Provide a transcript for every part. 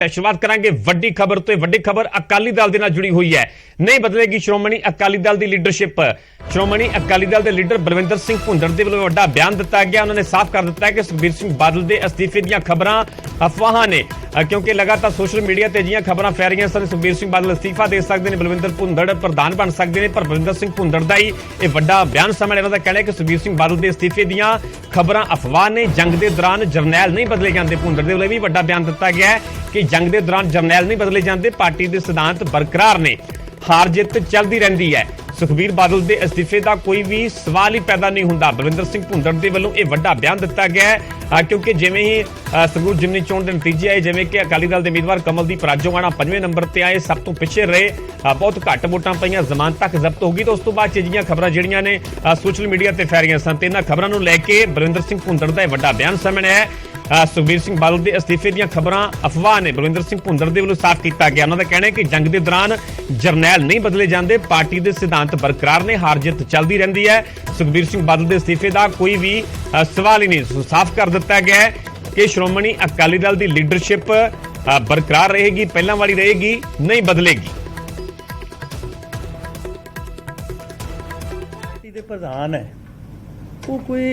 शुरुआत करांगे वड्डी खबर तो। वड्डी खबर अकाली दल दे नाल जुड़ी हुई है। नहीं बदलेगी श्रोमणी अकाली दल की लीडरशिप। श्रोमणी अकाली दल के लीडर बलविंदर सिंह भुंदड़ के वल्लों वड्डा बयान दिता गया। उन्होंने साफ कर दिता है कि सुखबीर सिंह बादल के अस्तीफे दी खबरां अफवाह ने, क्योंकि लगातार सोशल मीडिया ते जिहियां खबरां फैल रहीआं सन सुखबीर सिंह बादल अस्तीफा दे सकते हैं, बलविंदर भुंदड़ प्रधान बन सकते हैं, पर बलविंदर सिंह भुंदड़ का ही यह वड्डा बयान सामने इन्हां दा कहना है कि सुखबीर सिंह बादल के अस्तीफे दी खबरां अफवाह ने। जंग के दौरान जरनैल नहीं बदले जाते। भुंदड़ के वल्लों भी वड्डा बयान दिता गया है कि जंग के दौरान जरनैल नहीं बदले जाते, पार्टी के सिद्धांत बरकरार ने, हार जित चलती रहती है। सुखबीर बादल के अस्तीफे का कोई भी सवाल ही पैदा नहीं होंदा। बलविंदर सिंह भुंदड़ के वल्लों यह वड्डा बयान दिता गया है, क्योंकि जिवें ही संगरूर जिमनी चोण के नतीजे आए, जिवें कि अकाली दल के उम्मीदवार कमलदीप राजोआणा 5वें नंबर पर आए, सब तो पिछे रहे, बहुत घट वोटां पईआं, जमानत तक जब्त हो गई। तो उस तो बाद जिहियां खबरां जिहड़ियां ने सोशल मीडिया ते फैल रहीआं सन, ते इन्हां खबरां नूं लैके बलविंदर सिंह भुंदड़ का यह वड्डा बयान सामने आया। सुखबीर सिंह बादल के अस्तीफे दी खबरां अफवाह ने, बलविंदर सिंह भुंदड़ के वल्लों साफ किया गया। उन्होंने कहना है कि जंग के दौरान जरनैल नहीं बदले जाते, पार्टी के सिद्धांत बरकरार ने, हार जित चलती रहती है। सुखबीर सिंह बादल के अस्तीफे का कोई भी सवाल ही नहीं। साफ कर दिता गया है कि श्रोमणी अकाली दल की लीडरशिप बरकरार रहेगी, पहलां वाली रहेगी, नहीं बदलेगी। प्रधान है वो कोई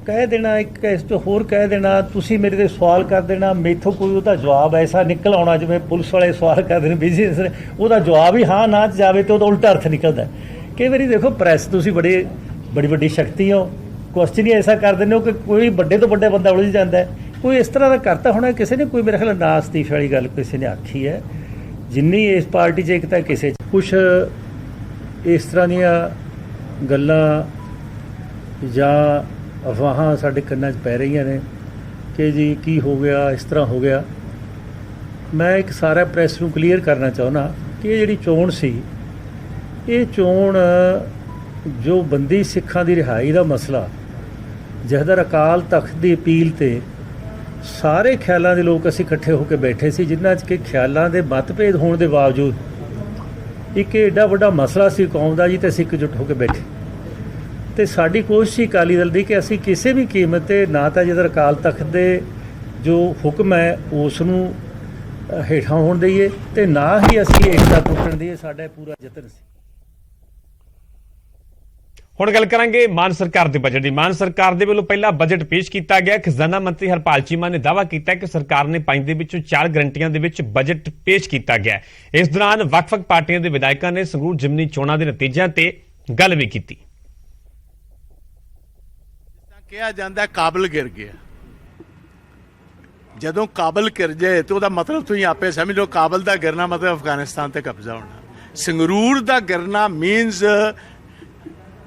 कह देना, एक इस तो होर कह देना, तुसी मेरे ते सवाल कर देना, मेथों कोई उहदा जवाब ऐसा निकल आना जिवें पुलिस वाले सवाल करते हैं बिजनेस ने, उहदा जवाब ही हाँ ना जावे तो उहदा उल्टा अर्थ निकलता है। कई बार देखो प्रैस तुसी बड़ी बड़ी शक्ति हो, क्वेश्चन ही ऐसा कर देने हो कि कोई बड़े तो बड़ा बंदा उलझ जाता है। कोई इस तरह का करता होना किसी ने, कोई मेरे ख्याल ना अस्तीफे वाली गल किसी ने आखी है। जिन्नी इस पार्टी च एक तो किसी कुछ इस तरह दियां गल्लां जां अफवाहां साडे कन्नां 'च पै रही ने कि जी की हो गया, इस तरह हो गया। मैं एक सारा प्रैस नूं क्लीयर करना चाहुंदा कि ये जिहड़ी चोण सी, ये चोण जो बंदी सिखां दी रिहाई दा मसला, जहदर अकाल तख्त दी अपील ते सारे ख्यालां दे लोक असीं इकट्ठे होकर बैठे सी, जिन्हां च कि ख्यालां दे मतभेद होण दे बावजूद एक एडा वड्डा मसला सी कौम दा जी, ते असीं इकजुट होकर बैठे। तो साड़ी कोशिश ही अकाली दल की कि असी किसी भी कीमत ते ना तो जिधर अकाल तख्त दे जो हुक्म है उसनूं हेठां होण दईए, ते ना ही असी एकता टुटण दईए। साडा पूरा यतन सी। हुण गल करांगे मान सरकार के बजट की। मान सरकार के वल्लों पहला बजट पेश किया गया। खजाना मंत्री हरपाल चीमा ने दावा किया कि सरकार ने 5 दे विचों 4 गारंटियां दे विच बजट पेश किया गया। इस दौरान वख-वख पार्टियां के विधायकों ने संगरूर जिमनी चोणां के नतीजों ते गल भी की। कहा जाता है काबल गिर गया। जदों काबल गिर जाए तो वह मतलब तुम आपे समझ लो, काबल का गिरना मतलब अफगानिस्तान से कब्जा होना, संगरूर का गिरना मीनस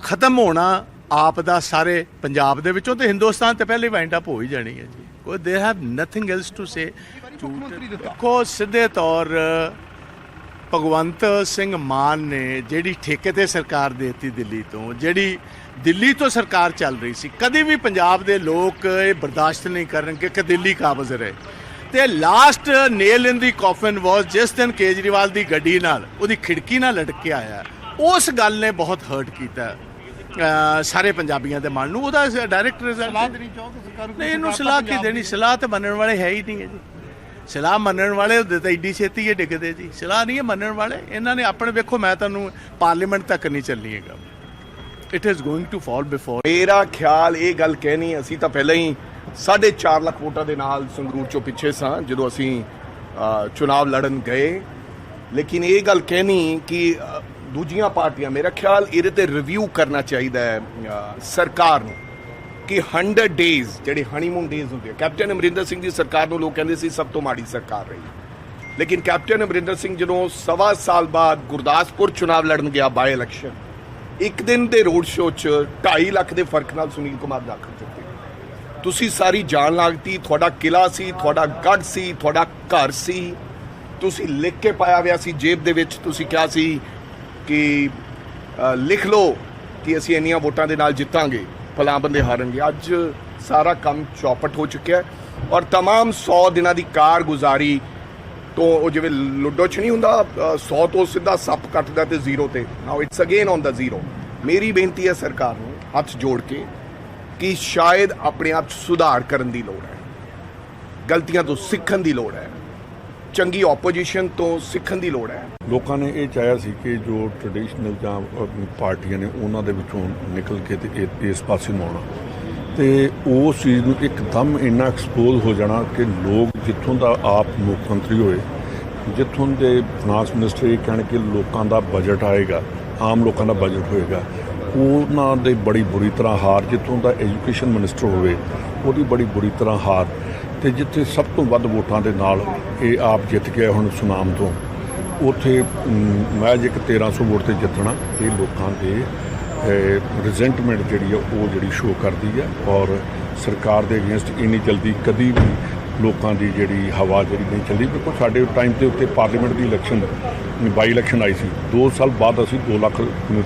खत्म होना आप दा सारे पंजाब दे विचों, तो हिंदुस्तान तो पहले वाइंड अप हो ही जानी है जी। कोई they have nothing else to say. देखो सीधे तौर भगवंत सिंह मान ने जिहड़ी ठेके ते सरकार देती दिल्ली तो, जिहड़ी दिल्ली तो सरकार चल रही सी, कभी भी पंजाब दे लोग ये बर्दाश्त नहीं करनगे कि दिल्ली काबज रहे। तो last nail in the coffin was जिस दिन केजरीवाल की गड्डी नाल उहदी खिड़की नाल लटक के आया, उस गल ने बहुत हर्ट किया सारे पंजाबियों के मन नूं। डायरैक्ट रिजल्ट नहीं, इन्हूं सलाह की देनी, सलाह तो मनण वाले है ही नहीं है जी। सलाह मनण वाले होंदे तो एडी छेती ही डिगदे जी, सलाह नहीं है मनण वाले। इन्हां ने अपने वेखो, मैं तुहानूं पार्लीमेंट तक नहीं चलनी है गल, it is going to fall before. मेरा ख्याल ये गल कहनी, असी तो पहले ही 4.5 लाख वोटां दे नाल संगरूर चों पिछे सां जदों असी चुनाव लड़न गए, लेकिन ये गल कहनी कि दूजियां पार्टियां, मेरा ख्याल इहदे ते रिव्यू करना चाहिए सरकार नूं कि 100 डेज़ जिहड़े हनीमून डेज़ होंदे, कैप्टन अमरिंदर सिंह की सरकार नूं लोग कहंदे सी सब तो माड़ी सरकार रही, लेकिन कैप्टन अमरिंदर सिंह जदों 1.25 साल बाद गुरदासपुर चुनाव लड़न गया बाय इलैक्शन, एक दिन के रोड शो च 2.5 लाख के फर्क नाल सुनील कुमार दाखल दिते। तुसी सारी जान लागती, थोड़ा किला सी, थोड़ा गढ़ सी, थोड़ा घर सी, तुसी लिख के पाया हुआ सी जेब दे विच, तुसी कहा सी कि लिख लो कि असी इन्नियां वोटां दे नाल जितांगे, फलां बंदे हारनगे। अज सारा काम चौपट हो चुका है और तमाम 100 दिनों की कारगुजारी तो जिवें लुडो च नहीं हुंदा 100 तो सीधा सप कटदा ते 0 ते, now it's again on the 0। मेरी बेनती है सरकार नूं हथ जोड़ के कि शायद अपने आप सुधार करन दी लोड़ है, गलतियां तो सीखण दी लोड़ है। ਚੰਗੀ ਆਪੋਜੀਸ਼ਨ ਤੋਂ ਸਿੱਖਣ ਦੀ ਲੋੜ ਹੈ। ਲੋਕਾਂ ਨੇ ਇਹ ਚਾਹਿਆ ਸੀ ਕਿ ਜੋ ਟ੍ਰੈਡੀਸ਼ਨਲ ਜਾਂ ਪਾਰਟੀਆਂ ਨੇ ਉਹਨਾਂ ਦੇ ਵਿੱਚੋਂ ਨਿਕਲ ਕੇ ਤੇ ਇਸ ਪਾਸੇ ਨੂੰ ਆਉਣਾ, ਤੇ ਉਸ ਚੀਜ਼ ਨੂੰ ਇੱਕਦਮ ਇੰਨਾ ਐਕਸਪੋਜ਼ ਹੋ ਜਾਣਾ ਕਿ ਲੋਕ ਜਿੱਥੋਂ ਦਾ ਆਪ ਮੁੱਖ ਮੰਤਰੀ ਹੋਏ, ਜਿੱਥੋਂ ਦੇ ਫਾਈਨਾਂਸ ਮਿਨਿਸਟਰ ਇਹ ਕਹਿਣ ਕਿ ਲੋਕਾਂ ਦਾ ਬਜਟ ਆਏਗਾ, ਆਮ ਲੋਕਾਂ ਦਾ ਬਜਟ ਹੋਏਗਾ, ਉਹਨਾਂ ਦੇ ਬੜੀ ਬੁਰੀ ਤਰ੍ਹਾਂ ਹਾਰ, ਜਿੱਥੋਂ ਦਾ ਐਜੂਕੇਸ਼ਨ ਮਿਨਿਸਟਰ ਹੋਵੇ ਉਹਦੀ ਬੜੀ ਬੁਰੀ ਤਰ੍ਹਾਂ ਹਾਰ, ਤੇ ਜਿੱਥੇ ਸਭ ਤੋਂ ਵੱਧ ਵੋਟਾਂ ਦੇ ਨਾਲ ਇਹ ਆਪ ਜਿੱਤ ਗਿਆ ਹੁਣ ਸੁਨਾਮ ਤੋਂ, ਉੱਥੇ ਮੈਜ ਇੱਕ 1300 ਵੋਟ ਤੇ ਜਿੱਤਣਾ ਇਹ ਲੋਕਾਂ ਦੇ ਰਿਜ਼ੈਂਟਮੈਂਟ ਜਿਹੜੀ ਆ ਉਹ ਜਿਹੜੀ ਸ਼ੋਅ ਕਰਦੀ ਹੈ। ਔਰ ਸਰਕਾਰ ਦੇ ਅਗੇਂਸਟ ਇੰਨੀ ਜਲਦੀ ਕਦੀ ਵੀ ਲੋਕਾਂ ਦੀ ਜਿਹੜੀ ਹਵਾ ਜਿਹੜੀ ਨਹੀਂ ਚੱਲਦੀ, ਬਿਲਕੁਲ ਸਾਡੇ ਟਾਈਮ ਦੇ ਉੱਤੇ ਪਾਰਲੀਮੈਂਟ ਦੀ ਇਲੈਕਸ਼ਨ ਬਾਈ ਇਲੈਕਸ਼ਨ ਆਈ ਸੀ, 2 ਸਾਲ ਬਾਅਦ ਅਸੀਂ 2 ਲੱਖ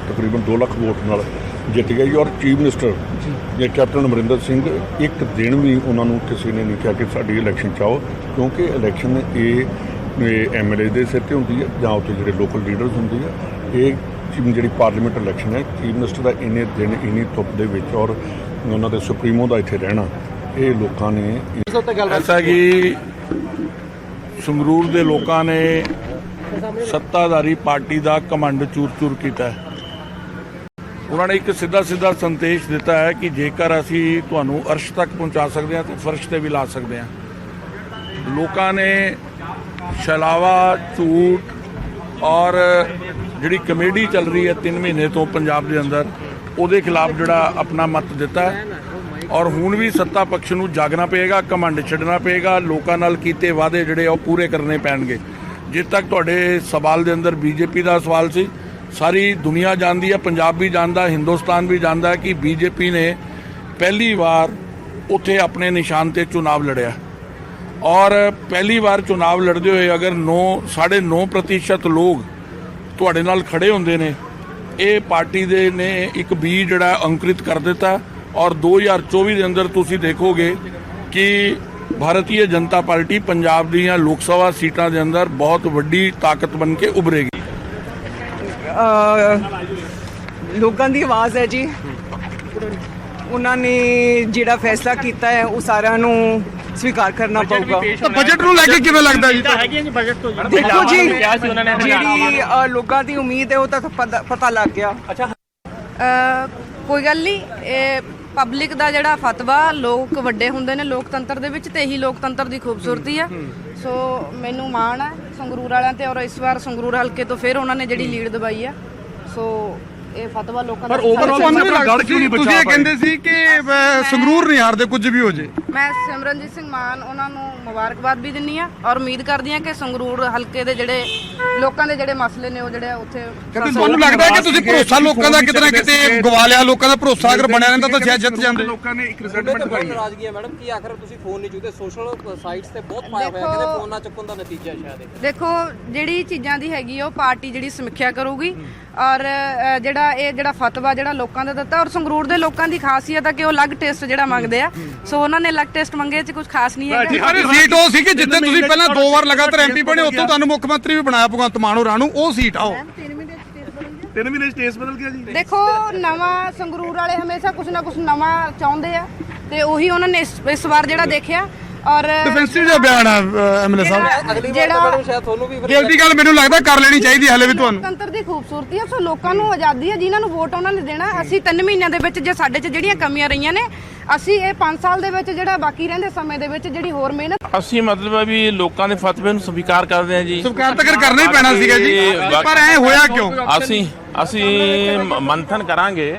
ਤਕਰੀਬਨ 2 ਲੱਖ ਵੋਟ ਨਾਲ ਜਿੱਤ ਗਏ ਜੀ। ਔਰ ਚੀਫ ਮਿਨਿਸਟਰ ਜੇ ਕੈਪਟਨ ਅਮਰਿੰਦਰ ਸਿੰਘ ਇੱਕ ਦਿਨ ਵੀ ਉਹਨਾਂ ਨੂੰ ਕਿਸੇ ਨੇ ਨਹੀਂ ਕਿਹਾ ਕਿ ਸਾਡੀ ਇਲੈਕਸ਼ਨ 'ਚ ਆਓ, ਕਿਉਂਕਿ ਇਲੈਕਸ਼ਨ ਇਹ MLA ਦੇ ਸਿਰ ਤੇ ਹੁੰਦੀ ਹੈ ਜਾਂ ਉੱਥੇ ਜਿਹੜੇ ਲੋਕਲ ਲੀਡਰਸ ਹੁੰਦੇ ਆ। ਇਹ ਜਿਹੜੀ ਪਾਰਲੀਮੈਂਟ ਇਲੈਕਸ਼ਨ ਹੈ, ਚੀਫ ਮਿਨਿਸਟਰ ਦਾ ਇੰਨੇ ਦਿਨ ਇੰਨੀ ਧੁੱਪ ਦੇ ਵਿੱਚ ਔਰ ਉਹਨਾਂ ਦੇ ਸੁਪਰੀਮੋ ਦਾ ਇੱਥੇ ਰਹਿਣਾ, ਇਹ ਲੋਕਾਂ ਨੇ ਐਸਾ ਕਿ ਸੰਗਰੂਰ ਦੇ ਲੋਕਾਂ ਨੇ ਸੱਤਾਧਾਰੀ ਪਾਰਟੀ ਦਾ ਘਮੰਡ ਚੂਰ-ਚੂਰ ਕੀਤਾ ਹੈ। ਉਹਨਾਂ ਨੇ ਇੱਕ ਸਿੱਧਾ ਸੰਦੇਸ਼ ਦਿੱਤਾ ਹੈ ਕਿ ਜੇਕਰ ਅਸੀਂ ਤੁਹਾਨੂੰ ਅਰਸ਼ ਤੱਕ ਪਹੁੰਚਾ ਸਕਦੇ ਹਾਂ ਤਾਂ ਫਰਸ਼ ਤੇ ਵੀ ਲਾ ਸਕਦੇ ਹਾਂ। ਲੋਕਾਂ ਨੇ ਛਲਾਵਾ, ਝੂਠ ਔਰ ਜਿਹੜੀ ਕਮੇਡੀ ਚੱਲ ਰਹੀ ਹੈ 3 ਮਹੀਨੇ ਤੋਂ ਪੰਜਾਬ ਦੇ ਅੰਦਰ, ਉਹਦੇ ਖਿਲਾਫ ਜਿਹੜਾ ਆਪਣਾ ਮਤ ਦਿੱਤਾ ਹੈ। ਔਰ ਹੁਣ ਵੀ ਸੱਤਾ ਪਕਸ਼ ਨੂੰ ਜਾਗਣਾ ਪਏਗਾ, ਘਮੰਡ ਛੱਡਣਾ ਪਏਗਾ, ਲੋਕਾਂ ਨਾਲ ਕੀਤੇ ਵਾਅਦੇ ਜਿਹੜੇ ਉਹ ਪੂਰੇ ਕਰਨੇ ਪੈਣਗੇ। ਜਿੱਥੇ ਤੱਕ ਤੁਹਾਡੇ ਸਵਾਲ ਦੇ ਅੰਦਰ ਬੀਜੇਪੀ ਦਾ ਸਵਾਲ ਸੀ, ਸਾਰੀ ਦੁਨੀਆ ਜਾਣਦੀ ਹੈ, ਪੰਜਾਬ ਵੀ ਜਾਣਦਾ, ਹਿੰਦੁਸਤਾਨ ਵੀ ਜਾਣਦਾ ਹੈ ਕਿ ਬੀਜੇਪੀ ਨੇ ਪਹਿਲੀ ਵਾਰ ਉੱਥੇ ਆਪਣੇ ਨਿਸ਼ਾਨ ਤੇ ਚੁਣਾਵ ਲੜਿਆ। ਔਰ ਪਹਿਲੀ ਵਾਰ ਚੁਣਾਵ ਲੜਦੇ ਹੋਏ ਅਗਰ 9.5% ਲੋਕ ਤੁਹਾਡੇ ਨਾਲ ਖੜੇ ਹੁੰਦੇ ਨੇ, ਇਹ ਪਾਰਟੀ ਦੇ ਨੇ ਇੱਕ ਬੀਜ ਜਿਹੜਾ ਅੰਕੁਰਿਤ ਕਰ ਦਿੱਤਾ। ਔਰ 2024 ਦੇ ਅੰਦਰ ਤੁਸੀਂ ਦੇਖੋਗੇ ਕਿ ਭਾਰਤੀ ਜਨਤਾ ਪਾਰਟੀ ਪੰਜਾਬ ਦੀਆਂ ਲੋਕ ਸਭਾ ਸੀਟਾਂ ਦੇ ਅੰਦਰ ਬਹੁਤ ਵੱਡੀ ਤਾਕਤ ਬਣ ਕੇ ਉਭਰੇਗੀ। ਲੋਕਾਂ ਦੀ ਆਵਾਜ਼ ਹੈ ਜੀ, ਉਹਨਾਂ ਨੇ ਜਿਹੜਾ ਫੈਸਲਾ ਕੀਤਾ ਹੈ ਉਹ ਸਾਰਿਆਂ ਨੂੰ ਸਵੀਕਾਰ ਕਰਨਾ ਪਊਗਾ। ਤਾਂ ਬਜਟ ਨੂੰ ਲੈ ਕੇ ਕਿਵੇਂ ਲੱਗਦਾ ਜੀ? ਦੇਖੋ ਜੀ, ਜਿਹੜੀ ਲੋਕਾਂ ਦੀ ਉਮੀਦ ਹੈ ਉਹ ਤਾਂ ਪਤਾ ਲੱਗ ਗਿਆ। ਕੋਈ ਗੱਲ ਨਹੀਂ, ਇਹ ਪਬਲਿਕ ਦਾ ਜਿਹੜਾ ਫਤਵਾ, ਲੋਕ ਵੱਡੇ ਹੁੰਦੇ ਨੇ ਲੋਕਤੰਤਰ ਦੇ ਵਿੱਚ, ਤੇ ਇਹੀ ਲੋਕਤੰਤਰ ਦੀ ਖੂਬਸੂਰਤੀ ਆ। ਸੋ ਮੈਨੂੰ ਮਾਣ ਹੈ ਸੰਗਰੂਰ ਵਾਲਿਆਂ ਤੇ, ਔਰ ਇਸ ਵਾਰ ਸੰਗਰੂਰ ਹਲਕੇ ਤੋਂ ਫਿਰ ਉਹਨਾਂ ਨੇ ਜਿਹੜੀ ਲੀਡ ਦਵਾਈ ਆ। ਸੋ ਇਹ ਫਤਵਾ ਲੋਕਾਂ ਦਾ, ਪਰ ਓਵਰਆਲ ਤੁਸੀਂ ਇਹ ਕਹਿੰਦੇ ਸੀ ਕਿ ਸੰਗਰੂਰ ਨਹੀਂ ਹਾਰਦੇ ਕੁਝ ਵੀ ਹੋ ਜੇ। ਮੈਂ ਸਿਮਰਨਜੀਤ ਸਿੰਘ ਮਾਨ ਉਹਨਾਂ ਨੂੰ ਮੁਬਾਰਕਬਾਦ ਵੀ ਦਿੰਨੀ ਆ, ਔਰ ਉਮੀਦ ਕਰਦੀ ਆ ਕਿ ਸੰਗਰੂਰ ਹਲਕੇ ਦੇ ਜਿਹੜੇ ਲੋਕਾਂ ਦੇ ਜਿਹੜੇ ਮਸਲੇ ਨੇ ਉਹ ਜਿਹੜੇ ਉੱਥੇ। ਤੁਹਾਨੂੰ ਲੱਗਦਾ ਹੈ ਕਿ ਤੁਸੀਂ ਭਰੋਸਾ ਲੋਕਾਂ ਦਾ ਕਿਤੇ ਨਾ ਕਿਤੇ ਗਵਾ ਲਿਆ? ਲੋਕਾਂ ਦਾ ਭਰੋਸਾ ਅਗਰ ਬਣਿਆ ਰਹਿੰਦਾ ਤਾਂ ਸ਼ਾਇਦ ਜਿੱਤ ਜਾਂਦੇ। ਲੋਕਾਂ ਨੇ ਇੱਕ ਰਿਜ਼ਲਟਮੈਂਟ ਦਿਖਾਈ ਹੈ। ਨਾਰਾਜ਼ਗੀ ਹੈ ਮੈਡਮ ਕਿ ਆਖਰ ਤੁਸੀਂ ਫੋਨ ਨਹੀਂ ਚੁੱਕਦੇ, ਸੋਸ਼ਲ ਸਾਈਟਸ ਤੇ ਬਹੁਤ ਪਾਇਆ ਹੋਇਆ ਕਹਿੰਦੇ ਫੋਨ ਨਾ ਚੁੱਕਣ ਦਾ ਨਤੀਜਾ ਸ਼ਾਇਦ। ਦੇਖੋ, ਜਿਹੜੀ ਚੀਜ਼ਾਂ ਦੀ ਹੈਗੀ ਉਹ ਪਾਰਟੀ ਜਿਹੜੀ ਸਮੀਖਿਆ ਕਰੂਗੀ, ਔਰ ਜਿਹੜਾ ਫਤਵਾ ਜਿਹੜਾ ਲੋਕਾਂ ਦਾ ਦਿੱਤਾ। ਔਰ ਸੰਗਰੂਰ ਦੇ ਲੋਕਾਂ ਦੀ ਖਾਸੀਅਤ ਹੈ ਕਿ ਉਹ ਅਲੱਗ ਟੈਸਟ ਜਿਹੜਾ ਮੰਗਦੇ ਆ। ਸੋ ਉਹਨਾਂ ਨੇ ਅਲੱਗ ਟੈਸਟ ਮੰਗੇ, ਚ ਕੁਝ ਖਾਸ ਨਹੀਂ ਹੈਗਾ। ਸੀਟ ਉਹ ਸੀ ਕਿ ਜਿੱਥੇ ਤੁਸੀਂ ਪਹਿਲਾਂ 2 ਵਾਰ ਲਗਾਤਾਰ MP ਬਣੇ, ਉੱਥੋਂ ਤੁਹਾਨੂੰ ਮੁੱਖ ਮੰਤਰੀ ਵੀ ਬਣਾਇਆ ਭਗਵੰਤ ਮਾਨ ਹੋਰਾਂ ਨੂੰ, ਉਹ ਸੀਟ ਆਓ। 3 ਮਹੀਨੇ ਸਟੇਜ ਬਦਲ ਗਿਆ ਜੀ। ਦੇਖੋ, ਨਵਾਂ ਸੰਗਰੂਰ ਵਾਲੇ ਹਮੇਸ਼ਾ ਕੁਝ ਨਾ ਕੁਝ ਨਵਾਂ ਚਾਹੁੰਦੇ ਆ, ਤੇ ਉਹੀ ਉਹਨਾਂ ਨੇ ਇਸ ਵਾਰ ਜਿਹੜਾ ਦੇਖਿਆ। ਔਰ ਡਿਫੈਂਸਿਵ ਜਿਹਾ ਬਿਆਨ ਆ MLA ਸਾਹਿਬ, ਅਗਲੀ ਵਾਰ ਤਾਂ ਮੈਡਮ ਸ਼ਾਇਦ ਤੁਹਾਨੂੰ ਵੀ ਦਿਲ ਦੀ ਗੱਲ ਮੈਨੂੰ ਲੱਗਦਾ ਕਰ ਲੈਣੀ ਚਾਹੀਦੀ ਹਲੇ ਵੀ ਤੁਹਾਨੂੰ। ਲੋਕਤੰਤਰ ਦੀ ਖੂਬਸੂਰਤੀ ਹੈ। ਸੋ ਲੋਕਾਂ ਨੂੰ ਆਜ਼ਾਦੀ ਹੈ, ਜਿਨ੍ਹਾਂ ਨੂੰ ਵੋਟ ਉਹਨਾਂ ਨੇ ਦੇਣਾ। ਅਸੀਂ 3 ਮਹੀਨਿਆਂ ਦੇ ਵਿੱਚ ਜੇ ਸਾਡੇ 'ਚ ਜਿਹੜੀਆਂ ਕਮੀਆਂ ਰਹੀਆਂ ਨੇ, ਅਸੀਂ ਇਹ 5 ਸਾਲ ਦੇ ਵਿੱਚ ਜਿਹੜਾ ਬਾਕੀ ਰਹਿੰਦੇ ਸਮੇਂ ਦੇ ਵਿੱਚ ਜਿਹੜੀ ਹੋਰ ਮਿਹਨਤ, ਅਸੀਂ ਮਤਲਬ ਹੈ ਵੀ ਲੋਕਾਂ ਦੇ ਫਤਵੇ ਨੂੰ ਸਵੀਕਾਰ ਕਰਦੇ ਹਾਂ ਜੀ। ਸਵੀਕਾਰ ਤਾਂ ਕਰਨਾ ਹੀ ਪੈਣਾ ਸੀਗਾ ਜੀ, ਪਰ ਐ ਹੋਇਆ ਕਿਉਂ? ਅਸੀਂ ਮੰਥਨ ਕਰਾਂਗੇ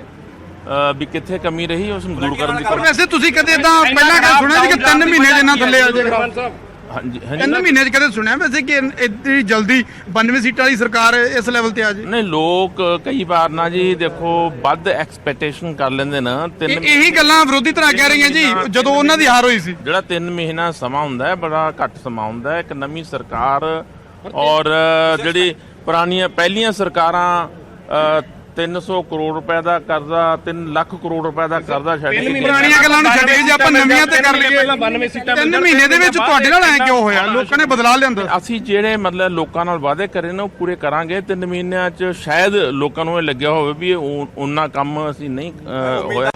ਵੀ ਕਿੱਥੇ ਕਮੀ ਰਹੀ, ਉਸ ਨੂੰ ਦੂਰ ਕਰਨ ਦੀ ਪਰ ਵੈਸੇ ਤੁਸੀਂ ਕਦੇ ਇਦਾਂ ਪਹਿਲਾਂ ਕਦੇ ਸੁਣਿਆ ਸੀ ਕਿ 3 ਮਹੀਨੇ ਜਿੰਨਾ ਥੱਲੇ ਆ ਜਾਏਗਾ? ਹਾਂਜੀ 3 ਮਹੀਨੇ 'ਚ ਕਦੇ ਸੁਣਿਆ ਵੈਸੇ ਕਿ ਇੱਡੀ ਜਲਦੀ 92 ਸੀਟਾਂ ਵਾਲੀ ਸਰਕਾਰ ਇਸ ਲੈਵਲ ਤੇ ਆ ਜੇ? ਨਹੀਂ, ਲੋਕ ਕਈ ਵਾਰ ਨਾ ਜੀ ਦੇਖੋ ਵੱਧ ਐਕਸਪੈਕਟੇਸ਼ਨ ਕਰ ਲੈਂਦੇ ਨਾ। ਇਹੀ ਗੱਲਾਂ ਵਿਰੋਧੀ ਧਿਰਾਂ ਕਹਿ ਰਹੀਆਂ ਜੀ ਜਦੋਂ ਉਹਨਾਂ ਦੀ ਹਾਰ ਹੋਈ ਸੀ। ਜਿਹੜਾ 3 ਮਹੀਨਾ ਸਮਾਂ ਹੁੰਦਾ ਹੈ ਬੜਾ ਘੱਟ ਸਮਾਂ ਹੁੰਦਾ ਹੈ। ਇੱਕ ਨਵੀਂ ਸਰਕਾਰ ਔਰ ਜਿਹੜੀ ਪਹਿਲੀਆਂ ਸਰਕਾਰਾਂ 300 ਕਰੋੜ ਰੁਪਏ ਦਾ ਕਰਜ਼ਾ, 3 ਲੱਖ ਕਰੋੜ ਰੁਪਏ ਦਾ ਕਰਜ਼ਾ ਛੱਡ ਕੇ ਪੁਰਾਣੀਆਂ ਗੱਲਾਂ ਨੂੰ ਛੱਡ ਕੇ ਜੇ ਆਪਾਂ ਨਵੀਆਂ ਤੇ ਕਰ ਲਈਏ, 3 ਮਹੀਨੇ ਦੇ ਵਿੱਚ ਤੁਹਾਡੇ ਨਾਲ ਐ ਕਿਉਂ ਹੋਇਆ? ਲੋਕਾਂ ਨੇ ਬਦਲਾ ਲਿਆਂਦਾ। ਅਸੀਂ ਜਿਹੜੇ ਮਤਲਬ ਲੋਕਾਂ ਨਾਲ ਵਾਅਦੇ ਕਰੇ ਨੇ ਉਹ ਪੂਰੇ ਕਰਾਂਗੇ। 3 ਮਹੀਨਿਆਂ 'ਚ ਸ਼ਾਇਦ ਲੋਕਾਂ ਨੂੰ ਇਹ ਲੱਗਿਆ ਹੋਵੇ ਵੀ ਉਹਨਾਂ ਕੰਮ ਅਸੀਂ ਨਹੀਂ ਹੋਇਆ।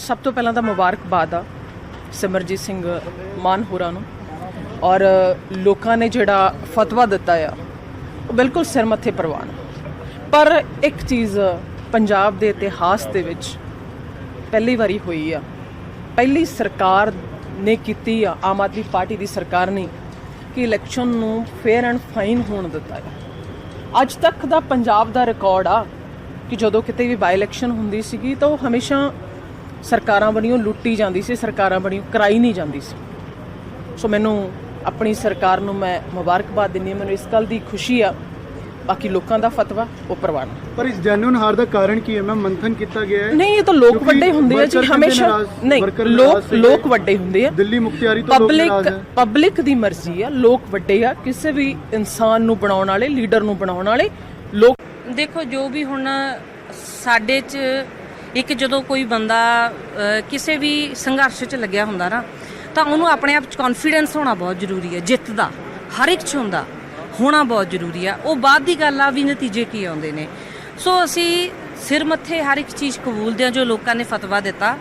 ਸਭ ਤੋਂ ਪਹਿਲਾਂ ਤਾਂ ਮੁਬਾਰਕਬਾਦ ਆ ਸਿਮਰਜੀਤ ਸਿੰਘ ਮਾਨ ਹੋਰਾਂ ਨੂੰ, ਔਰ ਲੋਕਾਂ ਨੇ ਜਿਹੜਾ ਫਤਵਾ ਦਿੱਤਾ ਆ ਉਹ ਬਿਲਕੁਲ ਸਿਰ ਮੱਥੇ ਪ੍ਰਵਾਨ। ਪਰ ਇੱਕ ਚੀਜ਼ ਪੰਜਾਬ ਦੇ ਇਤਿਹਾਸ ਦੇ ਵਿੱਚ ਪਹਿਲੀ ਵਾਰੀ ਹੋਈ ਆ, ਪਹਿਲੀ ਸਰਕਾਰ ਨੇ ਕੀਤੀ ਆ, ਆਮ ਆਦਮੀ ਪਾਰਟੀ ਦੀ ਸਰਕਾਰ ਨੇ, ਕਿ ਇਲੈਕਸ਼ਨ ਨੂੰ ਫੇਅਰ ਐਂਡ ਫਾਈਨ ਹੋਣ ਦਿੱਤਾ ਆ। ਅੱਜ ਤੱਕ ਦਾ ਪੰਜਾਬ ਦਾ ਰਿਕਾਰਡ ਆ ਕਿ ਜਦੋਂ ਕਿਤੇ ਵੀ ਬਾਈ ਇਲੈਕਸ਼ਨ ਹੁੰਦੀ ਸੀਗੀ ਤਾਂ ਉਹ ਹਮੇਸ਼ਾ ਸਰਕਾਰਾਂ ਬਣੀਆਂ ਲੁੱਟੀ ਜਾਂਦੀ ਸੀ, ਸਰਕਾਰਾਂ ਬਣੀਆਂ ਕਰਾਈ ਨਹੀਂ ਜਾਂਦੀ ਸੀ। ਸੋ ਮੈਨੂੰ ਆਪਣੀ ਸਰਕਾਰ ਨੂੰ ਮੈਂ ਮੁਬਾਰਕਬਾਦ ਦਿੰਦੀ ਹਾਂ। ਮੈਨੂੰ ਇਸ ਗੱਲ ਦੀ ਖੁਸ਼ੀ ਆ, ਬਾਕੀ ਲੋਕਾਂ ਦਾ ਫਤਵਾ ਉਹ ਪ੍ਰਵਾਨ। ਪਰ ਇਸ ਜੈਨੂਨ ਹਾਰ ਦਾ ਕਾਰਨ ਕੀ ਹੈ ਮੈਮ? ਮੰਥਨ ਕੀਤਾ ਗਿਆ ਹੈ? ਨਹੀਂ, ਇਹ ਤਾਂ ਲੋਕ ਵੱਡੇ ਹੁੰਦੇ ਆ ਜੀ, ਹਮੇਸ਼ਾ ਨਹੀਂ, ਲੋਕ ਵੱਡੇ ਹੁੰਦੇ ਆ। ਦਿੱਲੀ ਮੁਖਤਿਆਰੀ ਤੋਂ ਲੋਕ ਨਾਰਾਜ਼ ਹੈ। ਪਬਲਿਕ ਦੀ ਮਰਜ਼ੀ ਆ, ਲੋਕ ਵੱਡੇ ਆ। ਕਿਸੇ ਵੀ ਇਨਸਾਨ ਨੂੰ ਬਣਾਉਣ ਵਾਲੇ, ਲੀਡਰ ਨੂੰ ਬਣਾਉਣ ਵਾਲੇ ਲੋਕ। ਦੇਖੋ, ਜੋ ਵੀ ਹੁਣ ਸਾਡੇ 'ਚ ਇੱਕ ਜਦੋਂ ਕੋਈ ਬੰਦਾ ਕਿਸੇ ਵੀ ਸੰਘਰਸ਼ 'ਚ ਲੱਗਿਆ ਹੁੰਦਾ ਨਾ, ਤਾਂ ਉਹਨੂੰ ਆਪਣੇ ਆਪ 'ਚ ਕੌਨਫੀਡੈਂਸ ਹੋਣਾ ਬਹੁਤ ਜ਼ਰੂਰੀ ਹੈ। ਜਿੱਤ ਦਾ ਹਰ ਇੱਕ 'ਚ ਹੁੰਦਾ, ਹੋਣਾ ਬਹੁਤ ਜ਼ਰੂਰੀ ਆ। ਉਹ ਬਾਅਦ ਦੀ ਗੱਲ ਆ ਵੀ ਨਤੀਜੇ ਕੀ ਆਉਂਦੇ ਨੇ। ਸੋ ਅਸੀਂ ਸਿਰ ਮੱਥੇ ਹਰ ਇੱਕ ਚੀਜ਼ ਕਬੂਲਦੇ ਹਾਂ ਜੋ ਲੋਕਾਂ ਨੇ ਫਤਵਾ ਦਿੱਤਾ।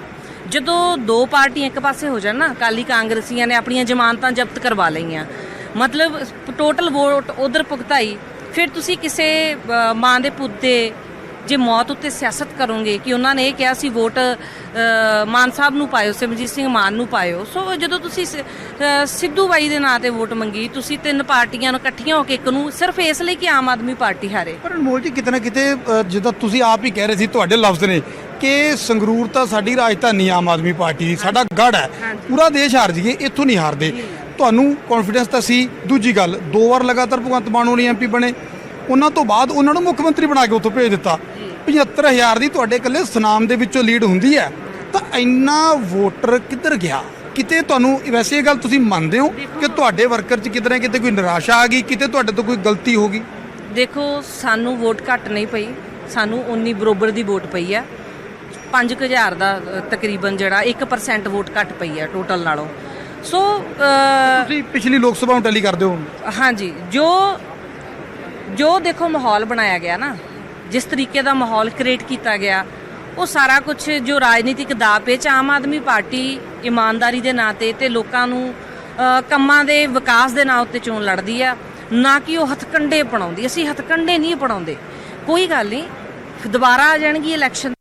ਜਦੋਂ ਦੋ ਪਾਰਟੀਆਂ ਇੱਕ ਪਾਸੇ ਹੋ ਜਾਣ ਨਾ, ਅਕਾਲੀ ਕਾਂਗਰਸੀਆਂ ਨੇ ਆਪਣੀਆਂ ਜ਼ਮਾਨਤਾਂ ਜ਼ਬਤ ਕਰਵਾ ਲਈਆਂ, ਮਤਲਬ ਟੋਟਲ ਵੋਟ ਉਧਰ ਭੁਗਤਾਈ, ਫਿਰ ਤੁਸੀਂ ਕਿਸੇ ਮਾਂ ਦੇ ਪੁੱਤ ਦੇ ਜੇ ਮੌਤ ਉੱਤੇ ਸਿਆਸਤ ਕਰੋਗੇ ਕਿ ਉਹਨਾਂ ਨੇ ਇਹ ਕਿਹਾ ਸੀ ਵੋਟ ਮਾਨ ਸਾਹਿਬ ਨੂੰ ਪਾਇਓ, ਸਿਮਰਜੀਤ ਸਿੰਘ ਮਾਨ ਨੂੰ ਪਾਇਓ। ਸੋ ਜਦੋਂ ਤੁਸੀਂ ਸਿੱਧੂ ਬਾਈ ਦੇ ਨਾਂ ਤੇ ਵੋਟ ਮੰਗੀ, ਤੁਸੀਂ ਤਿੰਨ ਪਾਰਟੀਆਂ ਨੂੰ ਇਕੱਠੀਆਂ ਹੋ ਕੇ ਇੱਕ ਨੂੰ, ਸਿਰਫ ਇਸ ਲਈ ਕਿ ਆਮ ਆਦਮੀ ਪਾਰਟੀ ਹਾਰੇ। ਪਰ ਅਨਮੋਲ ਜੀ, ਕਿਤੇ ਨਾ ਕਿਤੇ ਜਿੱਦਾਂ ਤੁਸੀਂ ਆਪ ਹੀ ਕਹਿ ਰਹੇ ਸੀ, ਤੁਹਾਡੇ ਲਫ਼ਜ਼ ਨੇ ਕਿ ਸੰਗਰੂਰ ਤਾਂ ਸਾਡੀ ਰਾਜਧਾਨੀ ਆਮ ਆਦਮੀ ਪਾਰਟੀ ਦੀ, ਸਾਡਾ ਗੜ੍ਹ ਹੈ, ਪੂਰਾ ਦੇਸ਼ ਹਾਰ ਜਾਈਏ, ਇੱਥੋਂ ਨਹੀਂ ਹਾਰਦੇ। ਤੁਹਾਨੂੰ ਕੌਨਫੀਡੈਂਸ ਤਾਂ ਸੀ। ਦੂਜੀ ਗੱਲ, 2 ਵਾਰ ਲਗਾਤਾਰ ਭਗਵੰਤ ਮਾਨ ਹੋਣੀ ਐਮਪੀ ਬਣੇ, ਉਹਨਾਂ ਤੋਂ ਬਾਅਦ ਉਹਨਾਂ ਨੂੰ ਮੁੱਖ ਮੰਤਰੀ ਬਣਾ ਕੇ ਉੱਥੋਂ ਭੇਜ ਦਿੱਤਾ। 75,000 ਦੀ ਤੁਹਾਡੇ ਇਕੱਲੇ ਸੁਨਾਮ ਦੇ ਵਿੱਚੋਂ ਲੀਡ ਹੁੰਦੀ ਹੈ, ਤਾਂ ਇੰਨਾ ਵੋਟਰ ਕਿੱਧਰ ਗਿਆ? ਕਿਤੇ ਤੁਹਾਨੂੰ ਵੈਸੇ ਇਹ ਗੱਲ ਤੁਸੀਂ ਮੰਨਦੇ ਹੋ ਕਿ ਤੁਹਾਡੇ ਵਰਕਰ 'ਚ ਕਿਤੇ ਨਾ ਕਿਤੇ ਕੋਈ ਨਿਰਾਸ਼ਾ ਆ ਗਈ, ਕਿਤੇ ਤੁਹਾਡੇ ਤੋਂ ਕੋਈ ਗਲਤੀ ਹੋ ਗਈ? ਦੇਖੋ, ਸਾਨੂੰ ਵੋਟ ਘੱਟ ਨਹੀਂ ਪਈ, ਸਾਨੂੰ 19 ਬਰੋਬਰ ਦੀ ਵੋਟ ਪਈ ਆ। 5,000 ਦਾ ਤਕਰੀਬਨ ਜਿਹੜਾ 1% ਵੋਟ ਘੱਟ ਪਈ ਆ ਟੋਟਲ ਨਾਲੋਂ। ਸੋ ਤੁਸੀਂ ਪਿਛਲੀ ਲੋਕ ਸਭਾ ਨੂੰ ਟੈਲੀ ਕਰਦੇ ਹੋ? ਹਾਂਜੀ, ਜੋ ਦੇਖੋ ਮਾਹੌਲ ਬਣਾਇਆ ਗਿਆ ਨਾ, ਜਿਸ ਤਰੀਕੇ ਦਾ ਮਾਹੌਲ ਕ੍ਰੀਏਟ ਕੀਤਾ ਗਿਆ, ਉਹ ਸਾਰਾ ਕੁਝ ਜੋ ਰਾਜਨੀਤਿਕ ਦਾਅ ਪੇਚ ਆਮ ਆਦਮੀ ਪਾਰਟੀ ਇਮਾਨਦਾਰੀ ਦੇ ਨਾਂ ਤੇ ਲੋਕਾਂ ਨੂੰ ਕੰਮਾਂ ਦੇ ਵਿਕਾਸ ਦੇ ਨਾਂ ਉੱਤੇ ਚੋਣ ਲੜਦੀ ਆ, ਨਾ ਕਿ ਉਹ ਹੱਥਕੰਡੇ ਅਪਣਾਉਂਦੀ। ਅਸੀਂ ਹੱਥਕੰਡੇ ਨਹੀਂ ਅਪਣਾਉਂਦੇ। ਕੋਈ ਗੱਲ ਨਹੀਂ, ਦੁਬਾਰਾ ਆ ਜਾਣਗੀ ਇਲੈਕਸ਼ਨ